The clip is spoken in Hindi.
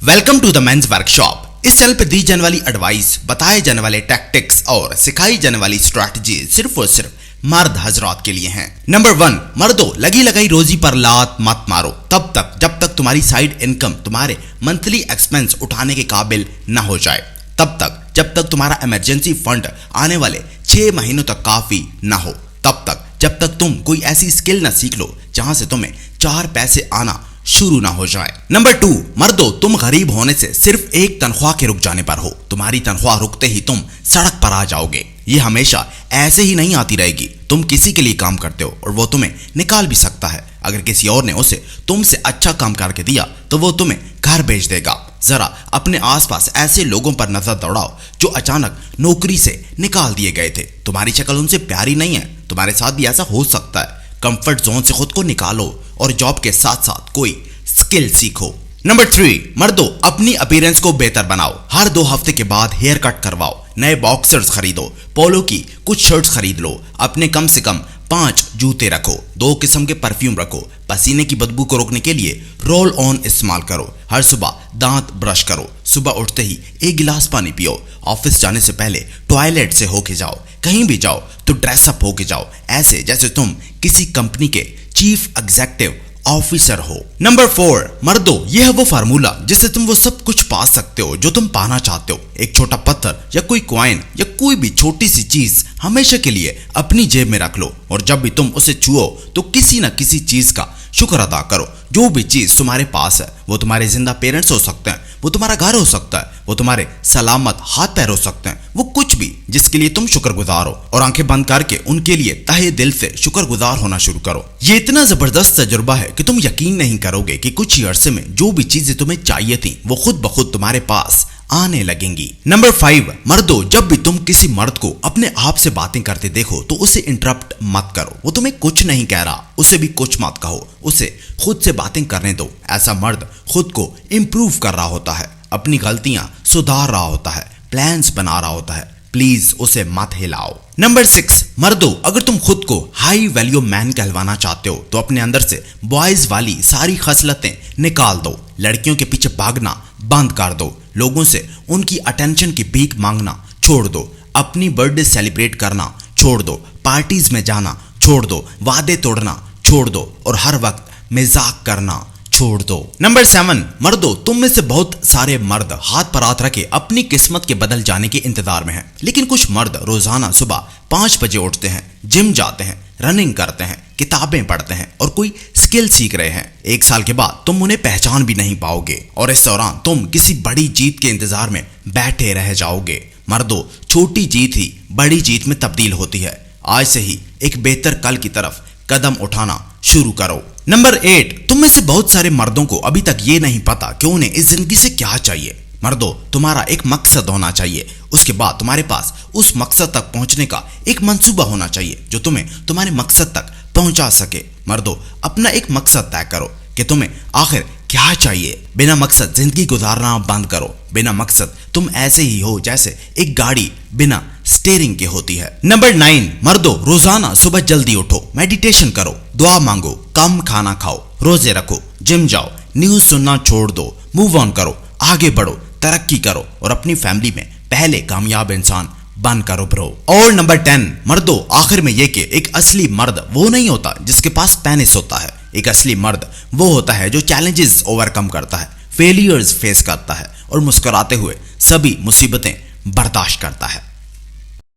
Welcome to the mains workshop. इस चैनल पे दी जाने वाली एडवाइस, बताए जाने वाले टैक्टिक्स और सिखाई जाने वाली स्ट्रैटेजी सिर्फ और सिर्फ मर्द हजरात के लिए हैं। नंबर 1, मर्दों, लगी लगाई रोजी पर लात मत मारो तब तक जब तक तुम्हारी साइड इनकम तुम्हारे मंथली एक्सपेंस उठाने के काबिल न हो जाए, तब तक जब तक तुम्हारा इमरजेंसी फंड आने वाले 6 महीनों तक काफी न हो, तब तक जब तक तुम कोई ऐसी स्किल न सीख लो जहां से तुम्हें 4 पैसे आना शुरू ना हो जाए। नंबर 2, मर्दों, तुम गरीब होने से सिर्फ एक तनख्वाह के रुक जाने पर हो। तुम्हारी तनख्वाह रुकते ही तुम सड़क पर आ जाओगे। ये हमेशा ऐसे ही नहीं आती रहेगी। तुम किसी के लिए काम करते हो और वो तुम्हें निकाल भी सकता है। अगर किसी और ने उसे तुमसे अच्छा काम करके दिया तो वो तुम्हें घर भेज देगा। जरा अपने आसपास ऐसे लोगों पर नजर दौड़ाओ जो अचानक नौकरी से निकाल दिए गए थे। तुम्हारी शक्ल उनसे प्यारी नहीं है, तुम्हारे साथ भी ऐसा हो सकता है। कंफर्ट जोन से खुद को निकालो और जॉब के साथ साथ कोई स्किल सीखो। नंबर 3, मर्दों, अपनी अपीयरेंस को बेहतर बनाओ। हर 2 हफ्ते के बाद हेयर कट करवाओ, नए बॉक्सर्स खरीदो, पोलो की कुछ शर्ट्स खरीद लो, अपने कम से कम 5 जूते रखो, 2 किस्म के परफ्यूम रखो, पसीने की बदबू को रोकने के लिए रोल ऑन इस्तेमाल करो, हर सुबह दांत ब्रश करो, सुबह उठते ही 1 गिलास पानी पियो, ऑफिस जाने से पहले टॉयलेट से होके जाओ, कहीं भी जाओ तो ड्रेसअप होके जाओ, ऐसे जैसे तुम किसी कंपनी के चीफ एग्जीक्यूटिव ऑफिसर हो। नंबर 4, मर्दों, यह है वो फार्मूला जिससे तुम वो सब कुछ पा सकते हो जो तुम पाना चाहते हो। एक छोटा पत्थर या कोई कॉइन या कोई भी छोटी सी चीज हमेशा के लिए अपनी जेब में रख लो और जब भी तुम उसे छुओ तो किसी न किसी चीज का शुक्र अदा करो। जो भी चीज तुम्हारे पास है, वो तुम्हारे जिंदा पेरेंट्स हो सकते हैं, वो तुम्हारा घर हो सकता है, वो तुम्हारे सलामत हाथ पैर हो सकते हैं, वो कुछ भी जिसके लिए तुम शुक्रगुजार हो, और आंखें बंद करके उनके लिए तहे दिल से शुक्रगुजार होना शुरू करो। ये इतना जबरदस्त तजुर्बा है कि तुम यकीन नहीं करोगे कि कुछ ही अरसे में जो भी चीजें तुम्हें चाहिए थी वो खुद ब खुद तुम्हारे पास आने लगेंगी। नंबर 5, मर्दों, जब भी तुम किसी मर्द को अपने आप से बातें करते देखो तो उसे इंटरप्ट मत करो। वो तुम्हें कुछ नहीं कह रहा, उसे भी कुछ मत कहो, उसे खुद से बातें करने दो। ऐसा मर्द खुद को इंप्रूव कर रहा होता है, अपनी गलतियां सुधार रहा होता है, प्लान्स बना रहा होता है। प्लीज उसे मत हिलाओ। नंबर 6, मर्दों, अगर तुम खुद को हाई वैल्यू मैन कहलवाना चाहते हो तो अपने अंदर से बॉयज वाली सारी खसलतें निकाल दो। लड़कियों के पीछे भागना बंद कर दो, लोगों से उनकी अटेंशन की भीख मांगना छोड़ दो, अपनी बर्थडे सेलिब्रेट करना छोड़ दो, पार्टीज में जाना छोड़ दो, वादे तोड़ना छोड़ दो और हर वक्त मजाक करना छोड़ दो। नंबर 7, मर्दों, तुम में से बहुत सारे मर्द हाथ पर हाथ रखे अपनी किस्मत के बदल जाने के इंतजार में हैं, लेकिन कुछ मर्द रोजाना सुबह 5 बजे उठते हैं, जिम जाते हैं, रनिंग करते हैं, किताबें पढ़ते हैं और कोई स्किल सीख रहे हैं। 1 साल के बाद तुम उन्हें पहचान भी नहीं पाओगे और इस दौरान तुम किसी बड़ी जीत के इंतजार में बैठे रह जाओगे। मर्दों, छोटी जीत ही बड़ी जीत में तब्दील होती है। आज से ही एक बेहतर कल की तरफ कदम उठाना शुरू करो। नंबर 8, तुम में से बहुत सारे मर्दों को अभी तक ये नहीं पता कि उन्हें इस जिंदगी से क्या चाहिए। मर्दों, तुम्हारा एक मकसद होना चाहिए, उसके बाद तुम्हारे पास उस मकसद तक पहुंचने का एक मंसूबा होना चाहिए जो तुम्हें तुम्हारे मकसद तक पहुंचा सके। मर्दों, अपना एक मकसद तय करो कि तुम्हें आखिर क्या चाहिए। बिना मकसद जिंदगी गुजारना बंद करो। बिना मकसद तुम ऐसे ही हो जैसे एक गाड़ी बिना स्टीयरिंग के होती है। नंबर 9, मर्दों, रोजाना सुबह जल्दी उठो, मेडिटेशन करो, दुआ मांगो, कम खाना खाओ, रोजे रखो, जिम जाओ, न्यूज सुनना छोड़ दो, मूव ऑन करो, आगे बढ़ो, तरक्की करो और अपनी फैमिली में पहले कामयाब इंसान बन करो ब्रो। और नंबर 10, मर्दों, आखिर में ये कि एक असली मर्द वो नहीं होता जिसके पास पेनिस होता है। एक असली मर्द वो होता है जो चैलेंजेस ओवरकम करता है, फेलियर्स फेस करता है और मुस्कुराते हुए सभी मुसीबतें बर्दाश्त करता है।